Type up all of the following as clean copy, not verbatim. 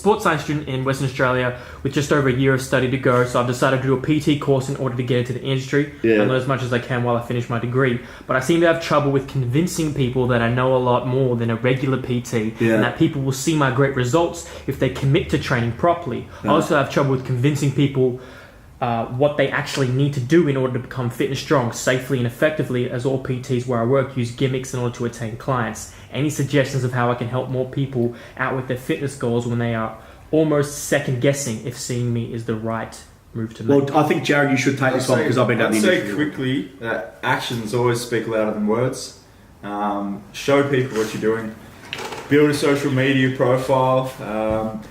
sports science student in Western Australia with just over a year of study to go. So I've decided to do a PT course in order to get into the industry and learn as much as I can while I finish my degree. But I seem to have trouble with convincing people that I know a lot more than a regular PT and that people will see my great results if they commit to training properly. I also have trouble with convincing people what they actually need to do in order to become fit and strong safely and effectively, as all PTs where I work use gimmicks in order to attain clients. Any suggestions of how I can help more people out with their fitness goals when they are almost second guessing if seeing me is the right move to make? Well, I think, Jarrad, you should take this one because I've been down the industry. I'd say quickly that actions always speak louder than words. Show people what you're doing. Build a social media profile.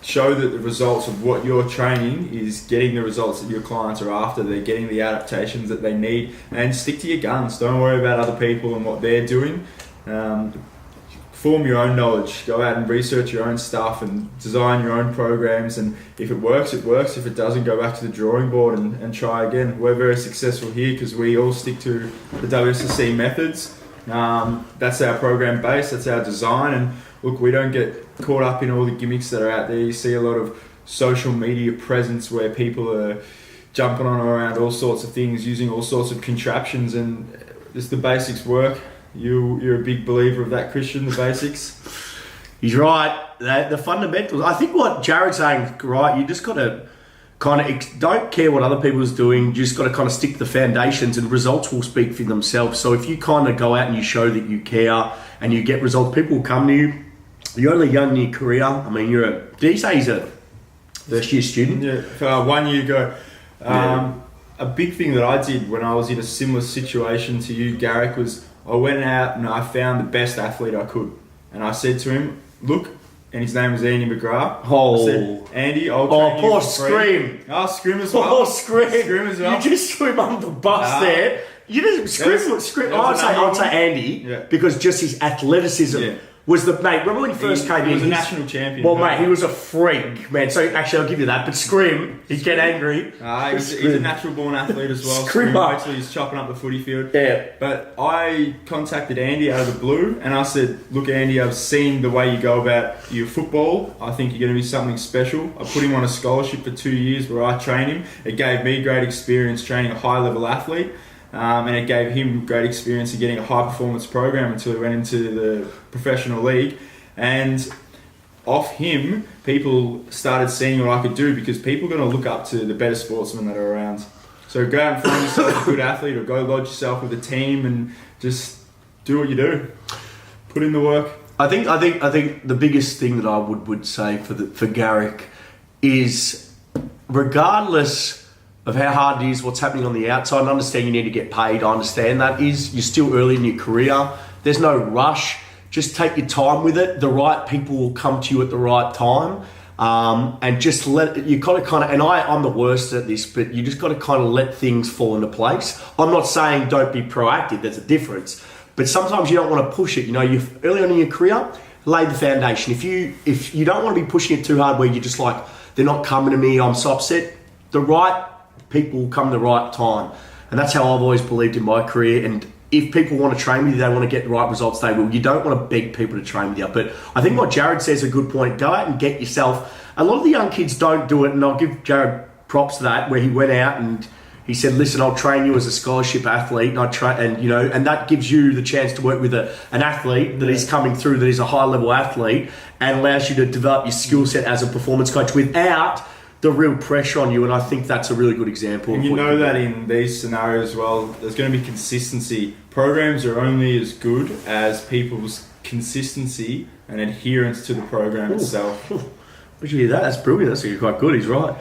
Show that the results of what you're training is getting the results that your clients are after. They're getting the adaptations that they need, and stick to your guns. Don't worry about other people and what they're doing. Form your own knowledge. Go out and research your own stuff and design your own programs. And if it works, it works. If it doesn't, go back to the drawing board and try again. We're very successful here because we all stick to the WSSC methods. That's our program base. That's our design. And look, we don't get caught up in all the gimmicks that are out there. You see a lot of social media presence where people are jumping on around all sorts of things, using all sorts of contraptions, and just the basics work. You're a big believer of that, Christian, the basics? He's right. The fundamentals. I think what Jarrad's saying, right, you just got to kind of don't care what other people is doing. You just got to kind of stick to the foundations, and results will speak for themselves. So if you kind of go out and you show that you care and you get results, people will come to you. You're only young in your career. I mean, did he say he's a first year student? Yeah, 1 year ago. A big thing that I did when I was in a similar situation to you, Garrick, was I went out and I found the best athlete I could. And I said to him, look, and his name was Andy McGrath. Oh. I said, Andy, I'll train you poor for free. Scream. Oh, Scream as well. Poor Scream. Scream as well. You just threw him under the bus there. You just Scream. I'd say Andy because just his athleticism was the mate. Remember when he first came in? He was a national champion. Well, mate, he was a freak, man. So actually, I'll give you that. But Scream, he'd get angry. He's a natural born athlete as well. Scream up. Actually, he's chopping up the footy field. Yeah. But I contacted Andy out of the blue, and I said, look, Andy, I've seen the way you go about your football. I think you're going to be something special. I put him on a scholarship for 2 years where I trained him. It gave me great experience training a high-level athlete. And it gave him great experience in getting a high-performance program until he went into the professional league. And off him, people started seeing what I could do because people are going to look up to the better sportsmen that are around. So go out and find yourself a good athlete, or go lodge yourself with a team and just do what you do. Put in the work. I think the biggest thing that I would say for Garrick is, regardless of how hard it is, what's happening on the outside, and understand you need to get paid. I understand that. You're still early in your career. There's no rush. Just take your time with it. The right people will come to you at the right time. And just you got to kind of, and I'm the worst at this, but you just got to kind of let things fall into place. I'm not saying don't be proactive. There's a difference. But sometimes you don't want to push it. You know, you're early on in your career, lay the foundation. If you don't want to be pushing it too hard where you're just like, they're not coming to me, I'm so upset, the right people will come at the right time. And that's how I've always believed in my career. And if people want to train with you, they want to get the right results, they will. You don't want to beg people to train with you. But I think what Jarrad says is a good point. Go out and get yourself. A lot of the young kids don't do it, and I'll give Jarrad props to that, where he went out and he said, listen, I'll train you as a scholarship athlete, and that gives you the chance to work with an athlete that is coming through, that is a high-level athlete, and allows you to develop your skill set as a performance coach without the real pressure on you. And I think that's a really good example. And you know that in these scenarios as well, there's going to be consistency. Programs are only as good as people's consistency and adherence to the program itself. Did you hear that? That's brilliant. That's quite good. He's right.